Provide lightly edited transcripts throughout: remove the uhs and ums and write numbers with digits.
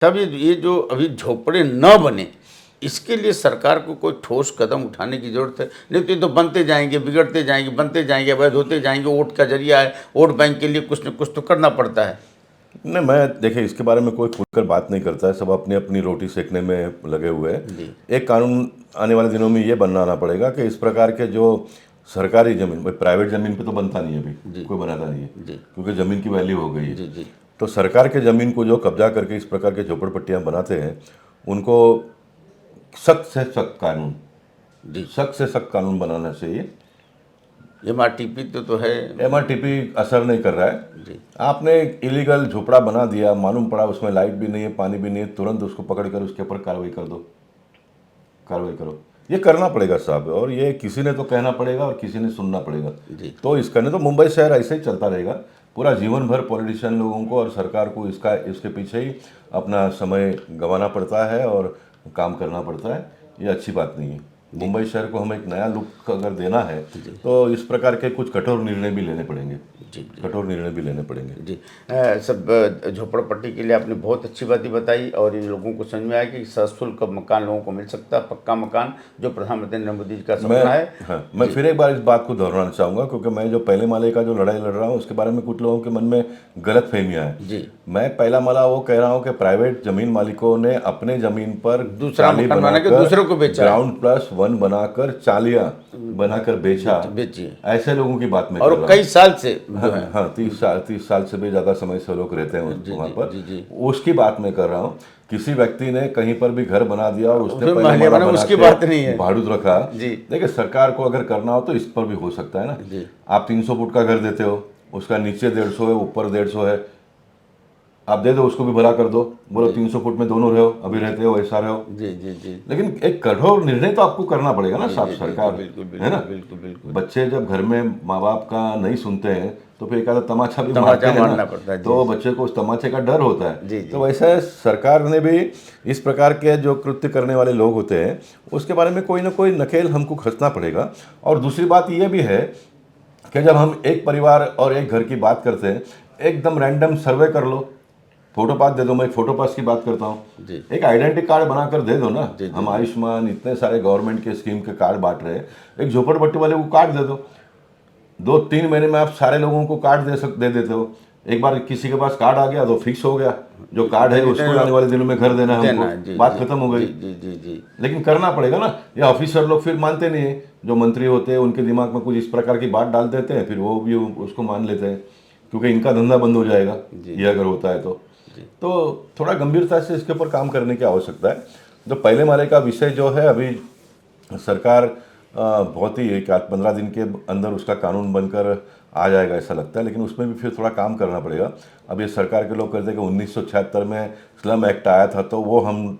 तब ये जो अभी झोपड़े न बने, इसके लिए सरकार को कोई ठोस कदम उठाने की ज़रूरत है। नहीं तो ये तो बनते जाएँगे, बिगड़ते जाएँगे, बनते जाएँगे, अवैध होते जाएँगे, वोट का ज़रिया है, वोट बैंक के लिए कुछ न कुछ तो करना पड़ता है। नहीं, मैं देखिए इसके बारे में कोई खुलकर बात नहीं करता है, सब अपनी अपनी रोटी सेकने में लगे हुए हैं। जी, एक कानून आने वाले दिनों में ये बनाना पड़ेगा कि इस प्रकार के जो सरकारी ज़मीन, भाई प्राइवेट ज़मीन पे तो बनता नहीं है अभी, जी, कोई बनाता नहीं है, जी, क्योंकि ज़मीन की वैल्यू हो गई है। जी, जी, तो सरकार के ज़मीन को जो कब्जा करके इस प्रकार के झोपड़पट्टियाँ बनाते हैं, उनको सख्त से सख्त कानून, जी। सख्त से सख्त कानून बनाना चाहिए। एमआरटीपी तो है। एमआरटीपी असर नहीं कर रहा है। जी, आपने इलीगल झोपड़ा बना दिया, मालूम पड़ा उसमें लाइट भी नहीं है, पानी भी नहीं है, तुरंत उसको पकड़कर उसके ऊपर कार्रवाई कर दो, कार्रवाई करो। ये करना पड़ेगा साहब, और ये किसी ने तो कहना पड़ेगा और किसी ने सुनना पड़ेगा। जी, तो इसका नहीं तो मुंबई शहर ऐसे ही चलता रहेगा पूरा जीवन भर। पॉलिटिशियन लोगों को और सरकार को इसके पीछे ही अपना समय गंवाना पड़ता है और काम करना पड़ता है। ये अच्छी बात नहीं है। मुंबई शहर को हमें एक नया लुक अगर देना है तो इस प्रकार के कुछ कठोर निर्णय भी लेने पड़ेंगे, जी, कठोर निर्णय भी लेने पड़ेंगे। जी। सब झोपड़पट्टी के लिए आपने बहुत अच्छी बातें बताई और इन लोगों को समझ में आया कि सशुल्क मकान लोगों को मिल सकता है, पक्का मकान, जो प्रधानमंत्री नरेंद्र मोदी जी का मैं सपना है। हाँ, मैं जी, फिर एक बार इस बात को दोहराना चाहूँगा, क्योंकि मैं जो पहले माले का जो लड़ाई लड़ रहा हूँ उसके बारे में कुछ लोगों के मन में गलत फहमियाँ हैं। जी। मैं पहला माला वो कह रहा हूँ कि प्राइवेट जमीन मालिकों ने अपने जमीन पर दूसरा चाली मकान बना के बनाकर, दूसरों को बेचा है। ग्राउंड प्लस वन बनाकर चालियाँ बनाकर बेचा। बेचिए। ऐसे लोगों की बात मैं और कर वो रहा कई हूँ। साल से जो है। हाँ, 30 साल से भी ज़्यादा समय से लोग रहते हैं जी, वहाँ जी, पर। जी, जी। उसकी बात मैं कर रहा हूँ। किसी व्यक्ति ने कहीं पर भी घर बना दिया और उसने उसमें पहला महलिया माला बना, बना उसकी के बात नहीं है। भाड़ूत रखा। जी, देखिए सरकार को अगर करना हो तो इस पर भी हो सकता है ना। जी, आप 300 फुट का घर देते हो, उसका नीचे 150 है, ऊपर 150 है, आप दे दो, उसको भी भरा कर दो, बोलो 300 फुट में दोनों रहो, अभी रहते हो वैसा रहो। जी, जी, जी, लेकिन एक कठोर निर्णय तो आपको करना पड़ेगा ना जी, साहब, जी, जी, जी, सरकार बिल्कुल, है ना। बिल्कुल, बिल्कुल, बिल्कुल। बच्चे जब घर में माँ बाप का नहीं सुनते हैं तो फिर एक आधा तमाचा भी मारते तमाचा हैं ना, मारना पड़ता है। जी, तो बच्चे को उस तमाचे का डर होता है। जी, तो जी, वैसे सरकार ने भी इस प्रकार के जो कृत्य करने वाले लोग होते हैं उसके बारे में कोई ना कोई नकेल हमको कसना पड़ेगा। और दूसरी बात यह भी है कि जब हम एक परिवार और एक घर की बात करते हैं, एकदम रैंडम सर्वे कर लो, फोटो पास दे दो। मैं एक फोटो पास की बात करता हूँ, जी, एक आइडेंटिटी कार्ड बनाकर दे दो ना। जी, जी, हम जी। आयुष्मान इतने सारे गवर्नमेंट के स्कीम के कार्ड बांट रहे हैं, एक झोपड़पट्टी वाले को कार्ड दे दो। 2-3 महीने में आप सारे लोगों को कार्ड दे देते हो। एक बार किसी के पास कार्ड आ गया तो फिक्स हो गया, जो कार्ड है उसको आने वाले दिनों में घर देना है हमको, देना है। जी, बात जी, खत्म हो जी, गई। जी, जी, जी, लेकिन करना पड़ेगा ना। ये ऑफिसर लोग फिर मानते नहीं है, जो मंत्री होते हैं उनके दिमाग में कुछ इस प्रकार की बात डाल देते हैं, फिर वो भी उसको मान लेते हैं, क्योंकि इनका धंधा बंद हो जाएगा ये अगर होता है तो। तो थोड़ा गंभीरता से इसके ऊपर काम करने की आवश्यकता है। जो पहले माले का विषय जो है, अभी सरकार बहुत ही एक 15 दिन के अंदर उसका कानून बनकर आ जाएगा ऐसा लगता है, लेकिन उसमें भी फिर थोड़ा काम करना पड़ेगा। अब ये सरकार के लोग कहते हैं कि 1976 में स्लम एक्ट आया था, तो वो हम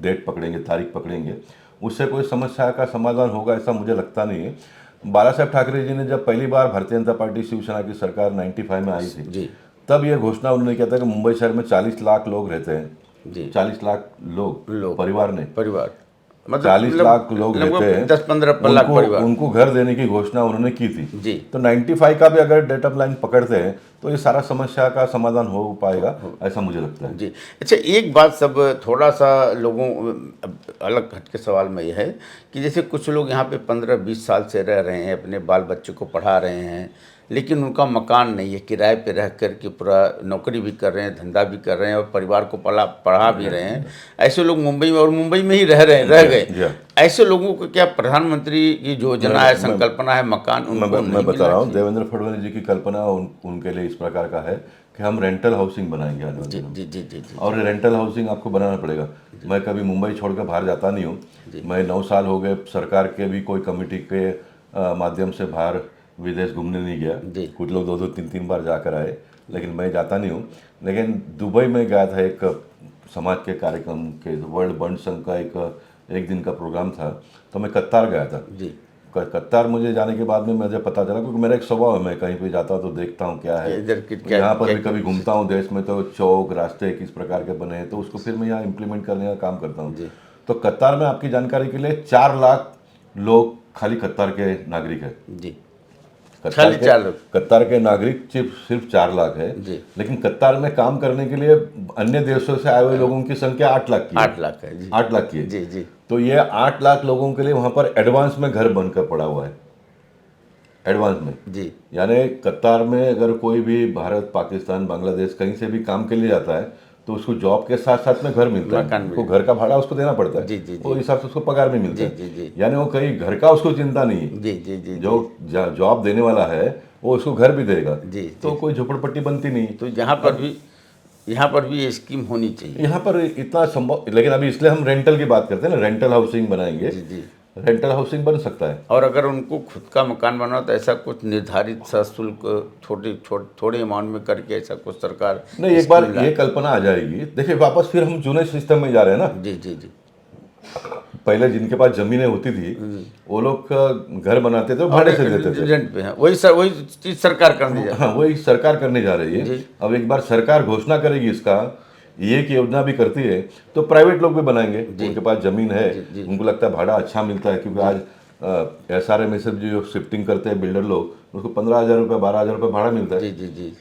डेट पकड़ेंगे, तारीख पकड़ेंगे, उससे कोई समस्या का समाधान होगा ऐसा मुझे लगता नहीं है। बाला साहेब ठाकरे जी ने जब पहली बार भारतीय जनता पार्टी शिवसेना की सरकार 95 में आई थी, जी, तब ये घोषणा उन्होंने किया था कि मुंबई शहर में 40 लाख लोग रहते हैं। जी। 40 लाख लोग, लोग, परिवार ने, परिवार, मतलब 40 लाख लोग रहते लगभग हैं, 10-15 लाख उनको परिवार। उनको घर देने की घोषणा उन्होंने की थी। जी, तो 95 का भी अगर डेटा लाइन पकड़ते हैं तो ये सारा समस्या का समाधान हो पाएगा ऐसा मुझे लगता है। जी। अच्छा, एक बात सब थोड़ा-सा लोगों अलग हट के सवाल में ये है कि जैसे कुछ लोग यहाँ पे 15-20 साल से रह रहे हैं, अपने बाल-बच्चे को पढ़ा रहे हैं, लेकिन उनका मकान नहीं है, किराए पे रह कर के पूरा नौकरी भी कर रहे हैं, धंधा भी कर रहे हैं और परिवार को पढ़ा भी रहे हैं। ऐसे लोग मुंबई में और मुंबई में ही रह गए। जी हाँ। ऐसे लोगों को क्या प्रधानमंत्री की जो योजना है, मैं संकल्पना है, मकान उनको मैं नहीं बता मिलना रहा हूँ, चाहिए? देवेंद्र फडणवीस जी की कल्पना उनके लिए इस प्रकार का है कि हम रेंटल हाउसिंग बनाएंगे आने वाले जी, दिनों में। जी, जी, जी, जी, और रेंटल हाउसिंग आपको बनाना पड़ेगा। मैं कभी मुंबई छोड़कर बाहर जाता नहीं हूँ। मैं 9 साल हो गए सरकार के भी कोई कमेटी के माध्यम से बाहर विदेश घूमने नहीं गया। जी। कुछ लोग 2-2 3-3 बार जाकर आए, लेकिन मैं जाता नहीं हूँ। लेकिन दुबई में गया था एक समाज के कार्यक्रम के, वर्ल्ड बंड संघ का एक दिन का प्रोग्राम था, तो मैं कतार गया था। जी, कतार मुझे जाने के बाद में मुझे पता चला, क्योंकि मेरा एक स्वभाव है, मैं कहीं पे जाता हूँ तो देखता हूँ क्या है। इधर क्या यहाँ पर क्या भी कभी घूमता हूँ देश में, तो चौक रास्ते किस प्रकार के बने हैं, तो उसको फिर मैं यहाँ इम्प्लीमेंट करने का काम करता हूँ। जी, तो कतार में आपकी जानकारी के लिए 4 लाख लोग खाली कतार के नागरिक है। जी, खाली 4 लोग। कतार के नागरिक सिर्फ 4 लाख है जी। लेकिन कतार में काम करने के लिए अन्य देशों से आए हुए लोगों की संख्या 8 लाख की है। 8 लाख है जी। 8 लाख की है। जी जी तो ये 8 लाख लोगों के लिए वहां पर एडवांस में घर बनकर पड़ा हुआ है, एडवांस में। जी यानी कतार में अगर कोई भी भारत, पाकिस्तान, बांग्लादेश कहीं से भी काम के लिए जाता है तो उसको जॉब के साथ साथ में घर मिलता मकान है, उसको घर का भाड़ा उसको देना पड़ता है। जी जी वो हिसाब से उसको पगार भी मिलता जी है। जी यानी वो कहीं घर का उसको चिंता नहीं है। जी जी जी जो जॉब देने वाला है वो उसको घर भी देगा। जी तो कोई झोपड़पट्टी बनती नहीं। तो यहाँ पर भी ये स्कीम होनी चाहिए। यहाँ पर इतना संभव, लेकिन अभी इसलिए हम रेंटल की बात करते हैं ना, रेंटल हाउसिंग बनाएंगे। जी जी रेंटल हाउसिंग बन सकता है। और अगर उनको खुद का मकान बनाओ तो ऐसा कुछ निर्धारित सशुल्क थोड़े अमाउंट में करके ऐसा कुछ सरकार नहीं, एक बार ये कल्पना आ जाएगी। देखिए वापस फिर हम जूने सिस्टम में जा रहे हैं ना। जी जी जी पहले जिनके पास जमीनें होती थी वो लोग घर बनाते थे, वो भाड़े से देते थे। रेंट पे है, वही चीज सरकार करने जा हाँ, वही सरकार करने जा रही है। अब एक बार सरकार घोषणा करेगी इसका, ये की योजना भी करती है तो प्राइवेट लोग भी बनाएंगे। उनके पास जमीन है, उनको लगता है भाड़ा अच्छा मिलता है, क्योंकि आज SRA में से जो शिफ्टिंग करते हैं बिल्डर लोग, उसको 15,000 रुपये 12,000 रुपये भाड़ा मिलता है। जी जी जी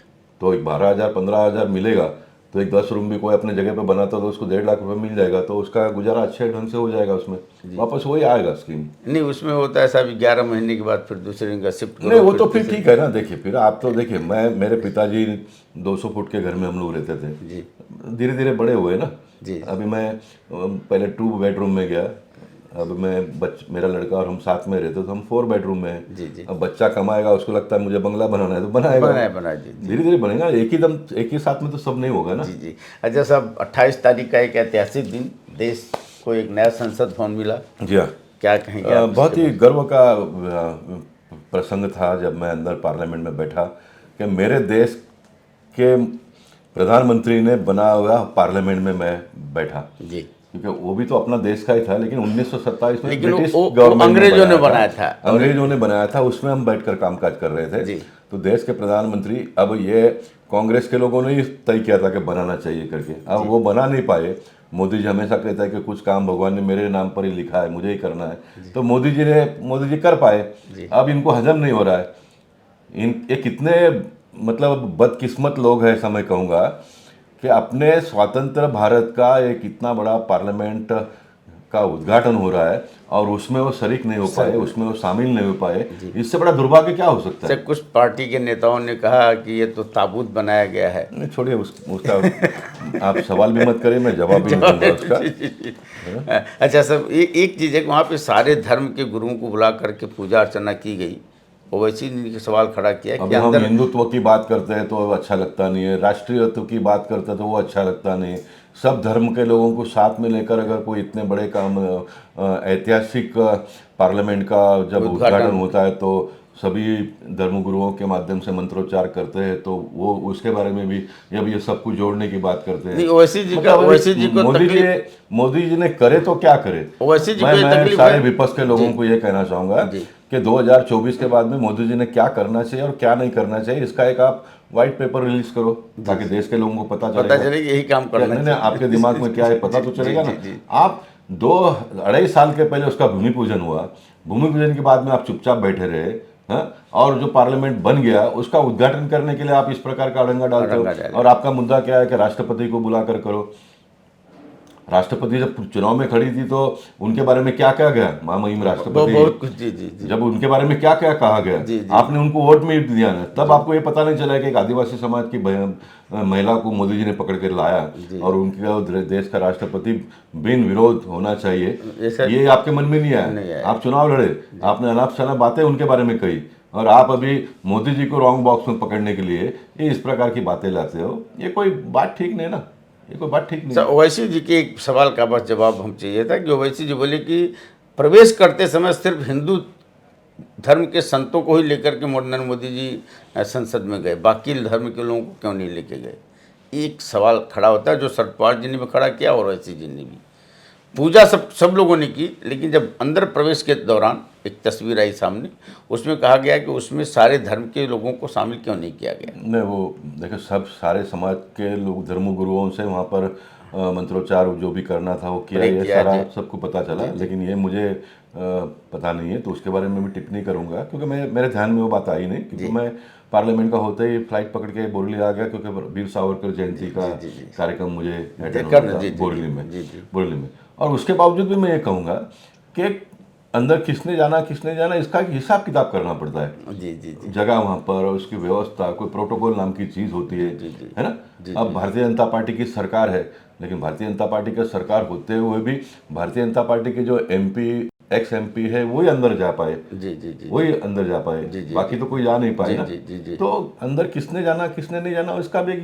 तो एक 12,000 15,000 मिलेगा तो एक 10 रूम भी कोई अपने जगह पे बनाता तो उसको 1.5 लाख रुपए मिल जाएगा, तो उसका गुजारा अच्छे ढंग से हो जाएगा। उसमें वापस वही आएगा स्कीम। नहीं, उसमें होता है साहब 11 महीने के बाद फिर दूसरे का शिफ्ट करो। नहीं, वो तो फिर ठीक है ना। देखिए फिर आप तो देखिए, मेरे पिताजी 200 फुट के घर में हम लोग रहते थे। जी धीरे धीरे बड़े हुए ना। जी अभी मैं पहले 2 बेडरूम में गया, अब मेरा लड़का और हम साथ में रहते तो हम 4 बेडरूम में हैं। जी जी अब बच्चा कमाएगा, उसको लगता है मुझे बंगला बनाना है तो बनाएगा। बना जी धीरे धीरे बनेगा, एक ही साथ में तो सब नहीं होगा ना। जी जी। अच्छा साहब, 28 तारीख का एक ऐतिहासिक दिन, देश को एक नया संसद भवन मिला। जी हाँ, क्या कहेंगे आप? बहुत ही गर्व का प्रसंग था जब मैं अंदर पार्लियामेंट में बैठा कि मेरे देश के प्रधानमंत्री ने बना हुआ पार्लियामेंट में मैं बैठा। जी, क्योंकि वो भी तो अपना देश का ही था, लेकिन 1927 में लेकिन ब्रिटिश वो गवर्नमेंट अंग्रेजों ने बनाया था। अंग्रेजों ने बनाया था, उसमें हम बैठकर कामकाज कर रहे थे। जी। तो देश के प्रधानमंत्री, अब ये कांग्रेस के लोगों ने ही तय किया था कि बनाना चाहिए करके, अब वो बना नहीं पाए। मोदी जी हमेशा कहता है कि कुछ काम भगवान ने मेरे नाम पर ही लिखा है, मुझे ही करना है। तो मोदी जी कर पाए। अब इनको हजम नहीं हो रहा है। ये कितने मतलब बदकिस्मत लोग हैं, ऐसा मैं कहूँगा कि अपने स्वतंत्र भारत का एक इतना बड़ा पार्लियामेंट का उद्घाटन हो रहा है और उसमें वो शरीक नहीं हो पाए, उसमें वो शामिल नहीं हो पाए। इससे बड़ा दुर्भाग्य क्या हो सकता है? कुछ पार्टी के नेताओं ने कहा कि ये तो ताबूत बनाया गया है। नहीं छोड़िए उसका आप सवाल भी मत करिए, मैं जवाब भी नहीं दूंगा उसका। अच्छा सब, एक चीज़ है कि वहाँ पे सारे धर्म के गुरुओं को बुला करके पूजा अर्चना की गई। ओवैसी ने सवाल खड़ा किया अभी कि हम अंदर हिंदुत्व की बात करते हैं तो अच्छा लगता नहीं है, राष्ट्रीयत्व की बात करते हैं तो वो अच्छा लगता नहीं। सब धर्म के लोगों को साथ में लेकर अगर कोई इतने बड़े काम, ऐतिहासिक पार्लियामेंट का जब उद्घाटन होता है तो सभी धर्मगुरुओं के माध्यम से मंत्रोच्चार करते हैं, तो वो उसके बारे में भी जब ये सब कुछ जोड़ने की बात करते हैं। नहीं, ओवैसी जी को मोदी जी ने करे तो क्या करे। ओवैसी जी मैं सारे विपक्ष के लोगों को ये कहना चाहूंगा कि 2024 के बाद में मोदी जी ने क्या करना चाहिए और क्या नहीं करना चाहिए, इसका एक आप व्हाइट पेपर रिलीज करो ताकि देश के लोगों को पता चले यही काम करना चाहिए। आपके दिमाग में क्या है पता तो चलेगा ना। आप 2-2.5 साल के पहले उसका भूमि पूजन हुआ, भूमि पूजन के बाद में आप चुपचाप बैठे रहे, हाँ? और जो पार्लियामेंट बन गया उसका उद्घाटन करने के लिए आप इस प्रकार का अड़ंगा डालते हो। और आपका मुद्दा क्या है कि राष्ट्रपति को बुलाकर करो। राष्ट्रपति जब चुनाव में खड़ी थी तो उनके बारे में क्या क्या गया, महामहिम राष्ट्रपति, जब उनके बारे में क्या क्या कहा गया, आपने उनको वोट में दिया ना, तब आपको ये पता नहीं चला कि एक आदिवासी समाज की महिला को मोदी जी ने पकड़ कर लाया और उनके देश का राष्ट्रपति बिन विरोध होना चाहिए, ये आपके मन में नहीं आया। आप चुनाव लड़े, आपने अनाप शनाप बातें उनके बारे में कही और आप अभी मोदी जी को रॉन्ग बॉक्स में पकड़ने के लिए ये इस प्रकार की बातें लाते हो। ये कोई बात ठीक नहीं ना, ये कोई बात ठीक नहीं। ओवैसी जी के एक सवाल का बस जवाब हम चाहिए था कि ओवैसी जी बोले कि प्रवेश करते समय सिर्फ हिंदू धर्म के संतों को ही लेकर के नरेंद्र मोदी जी संसद में गए, बाकी धर्म के लोगों को क्यों नहीं लेके गए। एक सवाल खड़ा होता है जो शरद पवार जी ने भी खड़ा किया और ओवैसी जी ने भी। पूजा सब लोगों ने की, लेकिन जब अंदर प्रवेश के दौरान एक तस्वीर आई सामने, उसमें कहा गया कि उसमें सारे धर्म के लोगों को शामिल क्यों नहीं किया गया। नहीं, वो देखो सब सारे समाज के लोग धर्मगुरुओं से वहाँ पर मंत्रोच्चार जो भी करना था वो किया, प्रे ये किया, सारा जी। सबको पता चला, लेकिन ये मुझे पता नहीं है, तो उसके बारे में मैं टिप्पणी करूंगा, क्योंकि मेरे ध्यान में वो बात आई नहीं, क्योंकि मैं पार्लियामेंट का होते ही फ्लाइट पकड़ के बोरली आ गया, क्योंकि वीर सावरकर जयंती का कार्यक्रम मुझे अटेंड होना था बोरली में। और उसके बावजूद भी मैं ये कहूँगा कि अंदर किसने जाना इसका एक हिसाब किताब करना पड़ता है। जी जी जी जगह वहाँ पर और उसकी व्यवस्था, कोई प्रोटोकॉल नाम की चीज़ होती है ना। अब भारतीय जनता पार्टी की सरकार है, लेकिन भारतीय जनता पार्टी का सरकार होते हुए भी भारतीय जनता पार्टी के जो एमपी एक्स एमपी है वही अंदर जा पाए, वही अंदर जा पाए, बाकी तो कोई जा नहीं पाए ना। तो अंदर किसने जाना किसने नहीं जाना उसका भी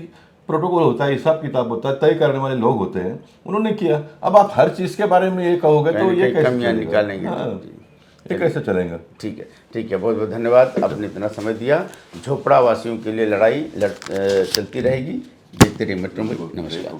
प्रोटोकॉल होता है, हिसाब किताब होता है, तय करने वाले लोग होते हैं, उन्होंने किया। अब आप हर चीज़ के बारे में ये कहोगे तो ये कैसे कमियां निकालेंगे। ये कैसे चलेगा। ठीक है, बहुत बहुत धन्यवाद, आपने इतना समय दिया। झोपड़ा वासियों के लिए लड़ाई चलती रहेगी। देखते रहिए मेट्रो में। नमस्कार।